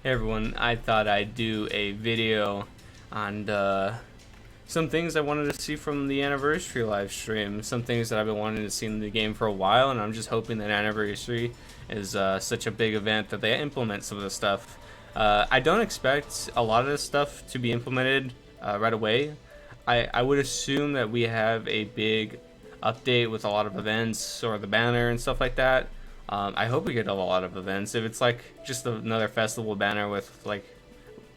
Hey everyone, I thought I'd do a video on some things I wanted to see from the anniversary live stream. Some things that I've been wanting to see in the game for a while, and I'm just hoping that anniversary is such a big event that they implement some of the stuff. I don't expect a lot of this stuff to be implemented right away. I would assume that we have a big update with a lot of events or the banner and stuff like that. I hope we get a lot of events. If it's like just another festival banner with like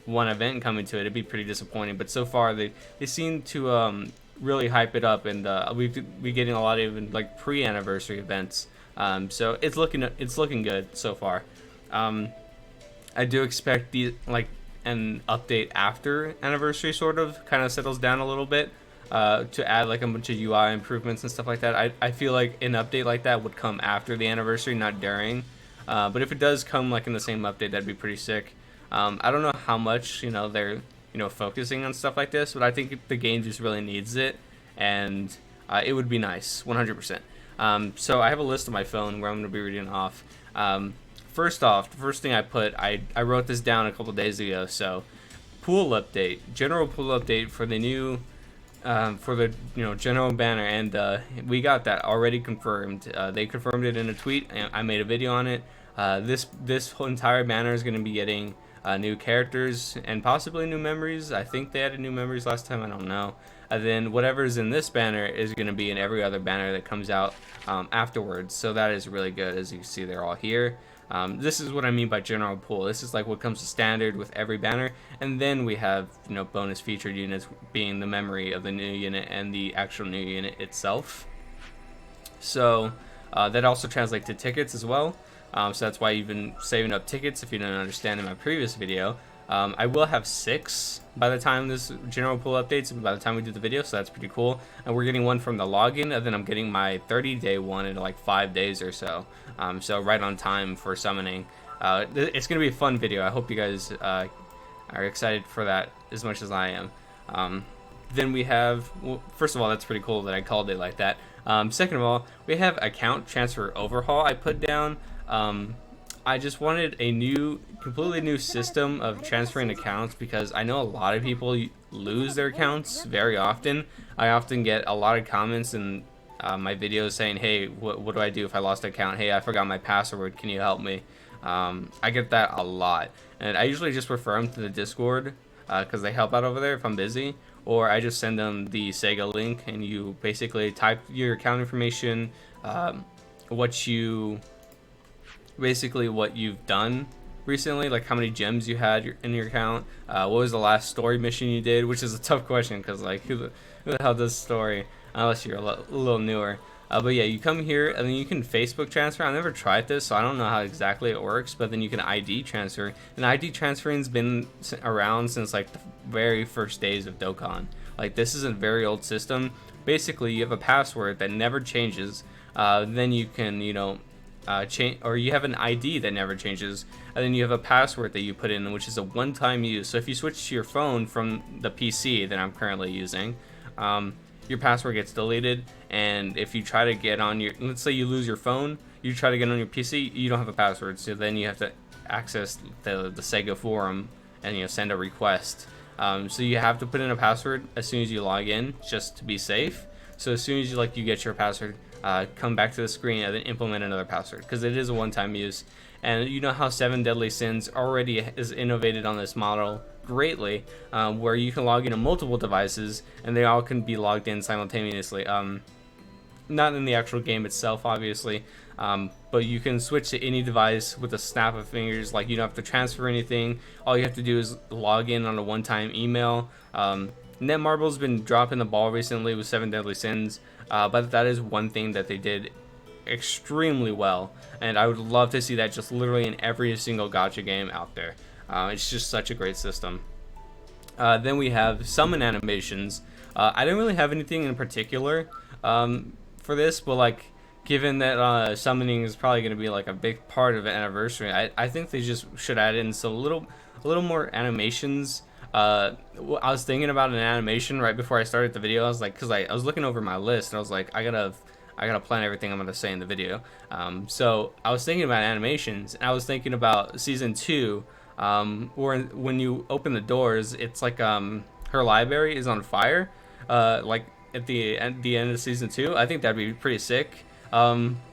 one event coming to it, it'd be pretty disappointing. But so far, they seem to really hype it up, and we getting a lot of even like pre-anniversary events. So it's looking good so far. I do expect the like an update after anniversary sort of kind of settles down a little bit, to add like a bunch of UI improvements and stuff like that. I feel like an update like that would come after the anniversary, not during. But if it does come like in the same update, that'd be pretty sick. I don't know how much they're focusing on stuff like this, but I think the game just really needs it, and it would be nice, 100%. So I have a list on my phone where I'm going to be reading off. First off, the first thing I wrote this down a couple days ago. So pool update, general pool update for the new for the general banner, and we got that already confirmed. They confirmed it in a tweet, and I made a video on it. This whole entire banner is going to be getting new characters and possibly new memories. I think they added new memories last time. I don't know. And then whatever's in this banner is going to be in every other banner that comes out afterwards. So that is really good. As you can see, they're all here. This is what I mean by general pool. This is like what comes to standard with every banner, and then we have bonus featured units being the memory of the new unit and the actual new unit itself. So that also translates to tickets as well. So that's why you've been saving up tickets if you didn't understand in my previous video. I will have 6 by the time this general pool updates, by the time we do the video, so that's pretty cool. And we're getting one from the login, and then I'm getting my 30-day one in like 5 days or so. So right on time for summoning. It's going to be a fun video. I hope you guys are excited for that as much as I am. Then we have, well, first of all, that's pretty cool that I called it like that. Second of all, we have account transfer overhaul I put down. I just wanted a completely new system of transferring accounts, because I know a lot of people lose their accounts very often. I often get a lot of comments in my videos saying, hey, what do I do if I lost an account? Hey, I forgot my password, can you help me? I get that a lot, and I usually just refer them to the Discord, because they help out over there if I'm busy, or I just send them the Sega link, and you basically type your account information, what you've done recently, like how many gems you had in your account, what was the last story mission you did, which is a tough question because like who the hell does story unless you're a little newer. But yeah, you come here and then you can Facebook transfer. I never tried this, so I don't know how exactly it works, but then you can ID transfer, and ID transferring's been around since like the very first days of Dokkan. Like, this is a very old system. Basically, you have a password that never changes, then you can change, or you have an ID that never changes, and then you have a password that you put in, which is a one-time use. So if you switch to your phone from the PC that I'm currently using, your password gets deleted, and if you try to get on your, let's say you lose your phone, you try to get on your PC, you don't have a password, so then you have to access the Sega forum and send a request. So you have to put in a password as soon as you log in, just to be safe. So as soon as you get your password, come back to the screen and then implement another password, because it is a one-time use. And you know how 7 Deadly Sins already is innovated on this model greatly, where you can log into multiple devices and they all can be logged in simultaneously. Not in the actual game itself, obviously, but you can switch to any device with a snap of fingers. Like, you don't have to transfer anything. All you have to do is log in on a one-time email. Netmarble's been dropping the ball recently with 7 Deadly Sins, but that is one thing that they did extremely well, and I would love to see that just literally in every single gacha game out there. It's just such a great system. Then we have summon animations. I didn't really have anything in particular for this, but like, given that summoning is probably going to be like a big part of an anniversary, I think they just should add in a little more animations. I was thinking about an animation right before I started the video. I was like, because I was looking over my list and I was like, I gotta plan everything I'm gonna say in the video. So I was thinking about animations, and I was thinking about season 2. or when you open the doors, it's like her library is on fire, like at the end of season 2. I think that'd be pretty sick.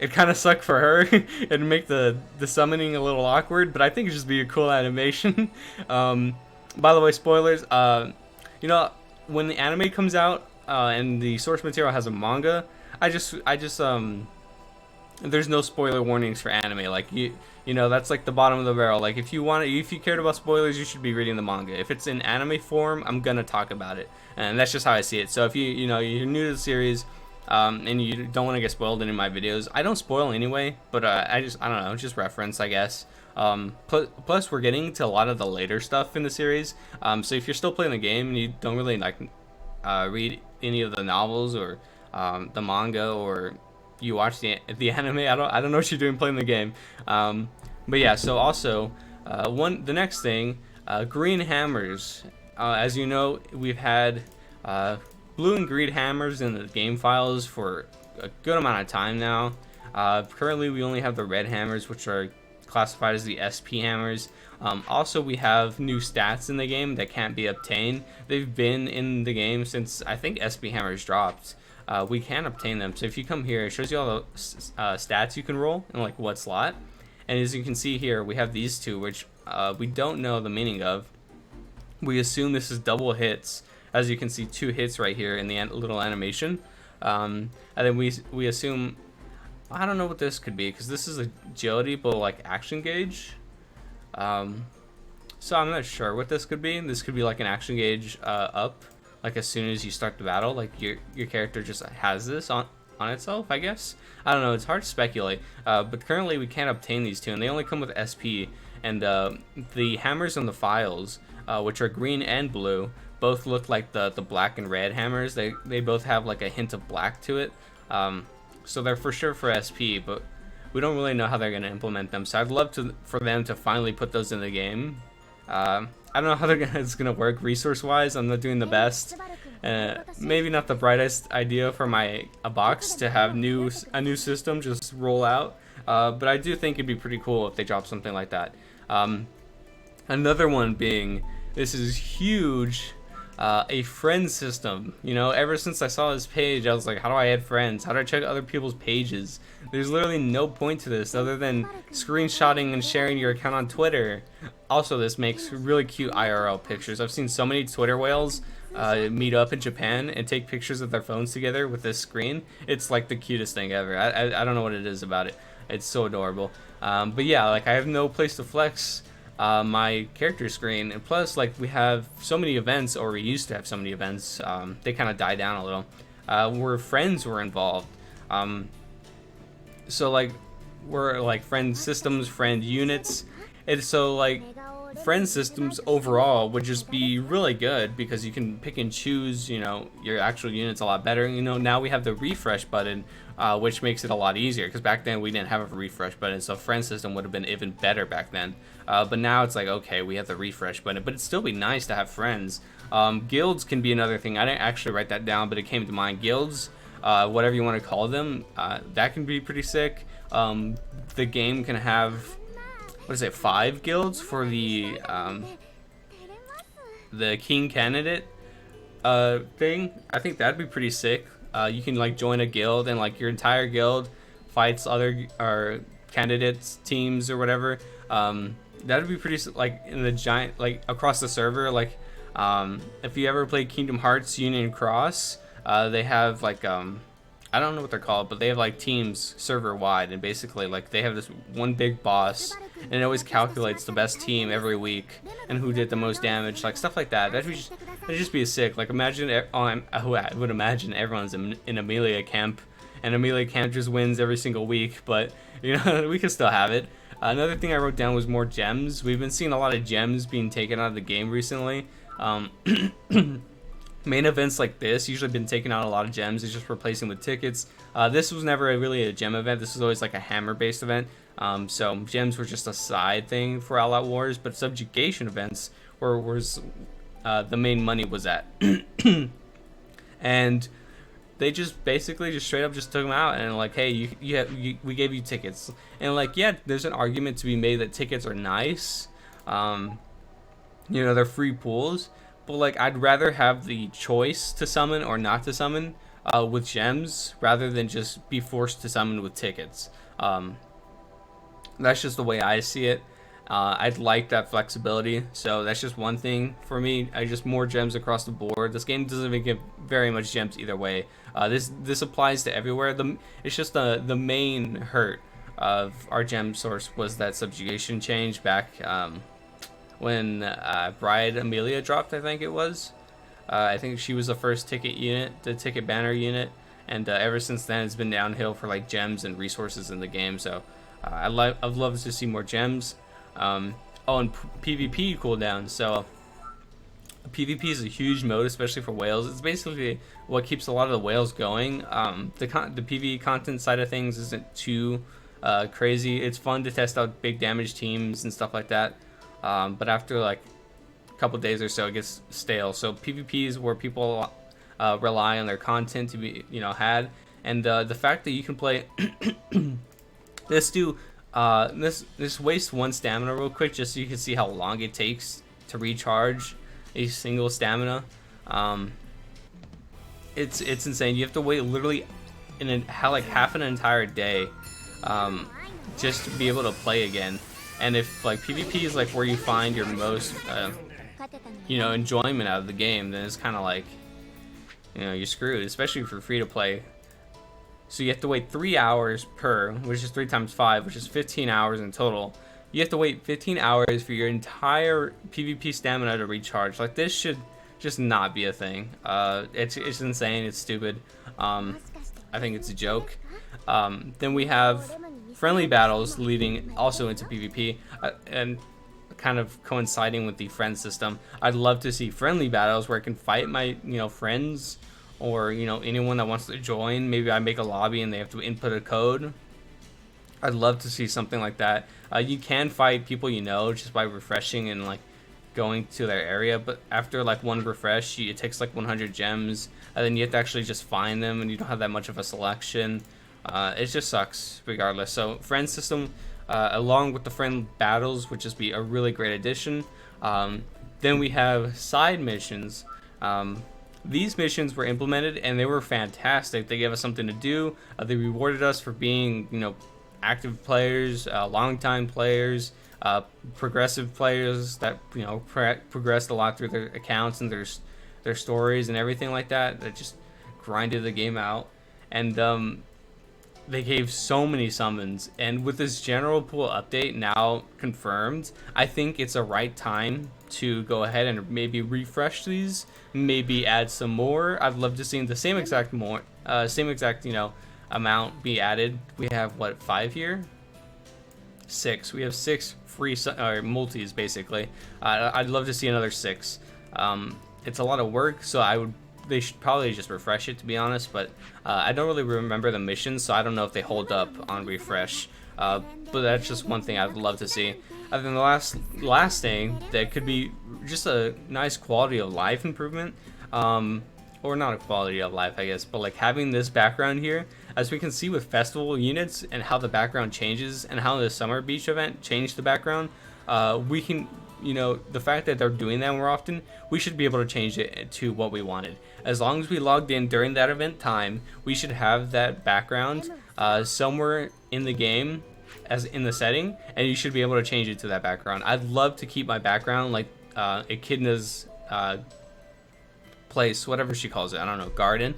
It kind of sucked for her. It'd make the summoning a little awkward, but I think it'd just be a cool animation. By the way, spoilers. You know, when the anime comes out and the source material has a manga, I just there's no spoiler warnings for anime. Like you know, that's like the bottom of the barrel. Like if you cared about spoilers, you should be reading the manga. If it's in anime form, I'm gonna talk about it, and that's just how I see it. So if you know you're new to the series, and you don't want to get spoiled in my videos, I don't spoil anyway. But I don't know, just reference, I guess. Plus we're getting to a lot of the later stuff in the series. So if you're still playing the game and you don't really like read any of the novels or the manga, or you watch the anime, I don't know what you're doing playing the game. But yeah, so also the next thing, green hammers. As you know, we've had blue and green hammers in the game files for a good amount of time now. Currently we only have the red hammers, which are classified as the SP hammers. Also, we have new stats in the game that can't be obtained. They've been in the game since I think SP hammers dropped. We can obtain them. So if you come here, it shows you all the stats you can roll and like what slot. And as you can see here, we have these two, which we don't know the meaning of. We assume this is double hits. As you can see, 2 hits right here in the little animation. And then we assume, I don't know what this could be, because this is agility, but like action gauge. So I'm not sure what this could be. This could be like an action gauge up, like as soon as you start the battle, like your character just has this on itself, I guess. I don't know, it's hard to speculate. But currently we can't obtain these two, and they only come with SP. And the hammers on the files, which are green and blue, both look like the black and red hammers. They both have like a hint of black to it. So they're for sure for SP, but we don't really know how they're going to implement them. So I'd love for them to finally put those in the game. I don't know how it's going to work resource-wise. I'm not doing the best. Maybe not the brightest idea for a box to have a new system just roll out. But I do think it'd be pretty cool if they drop something like that. Another one being, this is huge, a friend system. You know, ever since I saw this page, I was like, how do I add friends? How do I check other people's pages? There's literally no point to this other than screenshotting and sharing your account on Twitter. Also, this makes really cute IRL pictures. I've seen so many Twitter whales meet up in Japan and take pictures of their phones together with this screen. It's like the cutest thing ever. I don't know what it is about it. It's so adorable. But yeah, like I have no place to flex my character screen, and plus like we have so many events, or we used to have so many events. They kind of died down a little, where friends were involved. So like we're like friend systems, friend units, and so like friend systems overall would just be really good because you can pick and choose, you know, your actual units a lot better. You know, now we have the refresh button, which makes it a lot easier, because back then we didn't have a refresh button, so friend system would have been even better back then. But now it's like, okay, we have the refresh button, but it'd still be nice to have friends. Guilds can be another thing. I didn't actually write that down, but it came to mind. Guilds, whatever you want to call them, that can be pretty sick. The game can have, what is it, 5 guilds for the king candidate thing. I think that'd be pretty sick. You can like join a guild, and like your entire guild fights other candidates teams or whatever. That'd be pretty, like in the giant, like across the server. Like if you ever play Kingdom Hearts Union Cross, they have like I don't know what they're called, but they have like teams server wide, and basically like they have this one big boss, and it always calculates the best team every week and who did the most damage, like stuff like that. That'd just be sick. Like imagine, I would imagine everyone's in Amelia camp, and Amelia camp just wins every single week. But you know, we could still have it. Another thing I wrote down was more gems. We've been seeing a lot of gems being taken out of the game recently. Main events like this usually been taking out a lot of gems. It's just replacing with tickets. This was never really a gem event. This was always like a hammer based event. So gems were just a side thing for All Out Wars, but subjugation events were the main money was at. And they just basically just straight up just took them out and like, hey, we gave you tickets. And like, yeah, there's an argument to be made that tickets are nice. You know, they're free pools, but like I'd rather have the choice to summon or not to summon with gems rather than just be forced to summon with tickets. That's just the way I see it. I'd like that flexibility, so that's just one thing for me. I just more gems across the board. This game doesn't even give very much gems either way. This applies to everywhere. It's just the main hurt of our gem source was that subjugation change back when Bride Amelia dropped. I think it was. I think she was the first ticket unit, the ticket banner unit, and ever since then it's been downhill for like gems and resources in the game. So I'd love to see more gems. Oh, and PvP cooldown. So PvP is a huge mode, especially for whales. It's basically what keeps a lot of the whales going. The PvE content side of things isn't too crazy. It's fun to test out big damage teams and stuff like that. But after like a couple days or so, it gets stale. So PvP is where people rely on their content to be, had. And the fact that you can play this waste one stamina real quick just so you can see how long it takes to recharge a single stamina. It's insane. You have to wait literally like half an entire day just to be able to play again. And if like PvP is like where you find your most enjoyment out of the game, then it's kind of like you're screwed, especially for free to play. So you have to wait 3 hours per, which is 3 times 5, which is 15 hours in total. You have to wait 15 hours for your entire PvP stamina to recharge. Like, this should just not be a thing. It's insane. It's stupid. I think it's a joke. Then we have friendly battles leading also into PvP, and kind of coinciding with the friend system. I'd love to see friendly battles where I can fight my friends, or anyone that wants to join. Maybe I make a lobby and they have to input a code. I'd love to see something like that. You can fight people just by refreshing and like going to their area, but after like one refresh it takes like 100 gems, and then you have to actually just find them, and you don't have that much of a selection. It just sucks regardless. So friend system along with the friend battles would just be a really great addition. Then we have side missions. These missions were implemented and they were fantastic. They gave us something to do. They rewarded us for being, active players, long-time players, progressive players that, progressed a lot through their accounts and their stories and everything like that. That just grinded the game out. And they gave so many summons. And with this general pool update now confirmed, I think it's a right time to go ahead and maybe refresh these, maybe add some more. I'd love to see the same exact amount be added. We have what, 5 here? 6. We have 6 free multis basically. I'd love to see another 6. It's a lot of work, so they should probably just refresh it, to be honest, but I don't really remember the missions, so I don't know if they hold up on refresh. But that's just one thing I'd love to see. And then the last thing that could be just a nice quality of life improvement, or not a quality of life, I guess, but like having this background here, as we can see with festival units and how the background changes and how the summer beach event changed the background, we can, the fact that they're doing that more often, we should be able to change it to what we wanted. As long as we logged in during that event time, we should have that background somewhere in the game as in the setting, and you should be able to change it to that background. I'd love to keep my background like Echidna's place, whatever she calls it, I don't know, garden.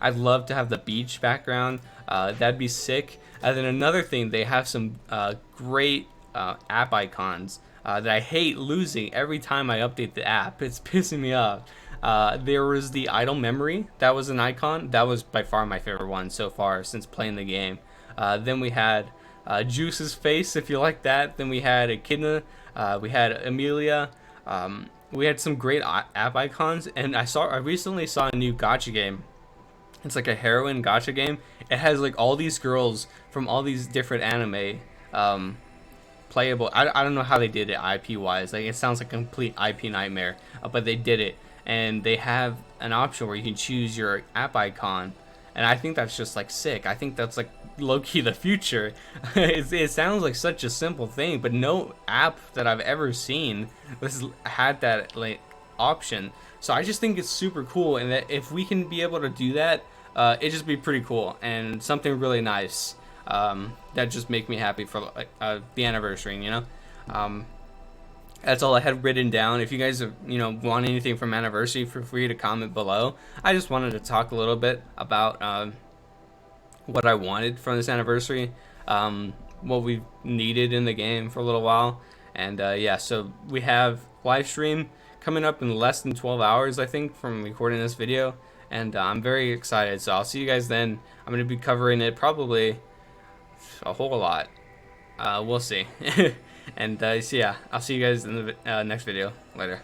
I'd love to have the beach background. That'd be sick. And then another thing, they have some great app icons that I hate losing every time I update the app. It's pissing me off. There was the idle memory. That was an icon. That was by far my favorite one so far since playing the game. Then we had Juice's face, if you like that. Then we had Echidna. We had Amelia. We had some great app icons, and I recently saw a new gacha game. It's like a heroine gacha game. It has like all these girls from all these different anime playable. I don't know how they did it IP wise. Like, it sounds like a complete IP nightmare, but they did it, and they have an option where you can choose your app icon, and I think that's just like sick. I think that's like low-key the future. It sounds like such a simple thing, but no app that I've ever seen had that like option. So I just think it's super cool, and that if we can be able to do that, it'd just be pretty cool and something really nice. That just make me happy for like the anniversary, you know. That's all I had written down. If you guys want anything from anniversary, feel free to comment below. I just wanted to talk a little bit about what I wanted from this anniversary, what we've needed in the game for a little while, and yeah. So we have live stream coming up in less than 12 hours, I think, from recording this video, and I'm very excited. So I'll see you guys then. I'm going to be covering it probably a whole lot. We'll see. And so yeah, I'll see you guys in the next video. Later.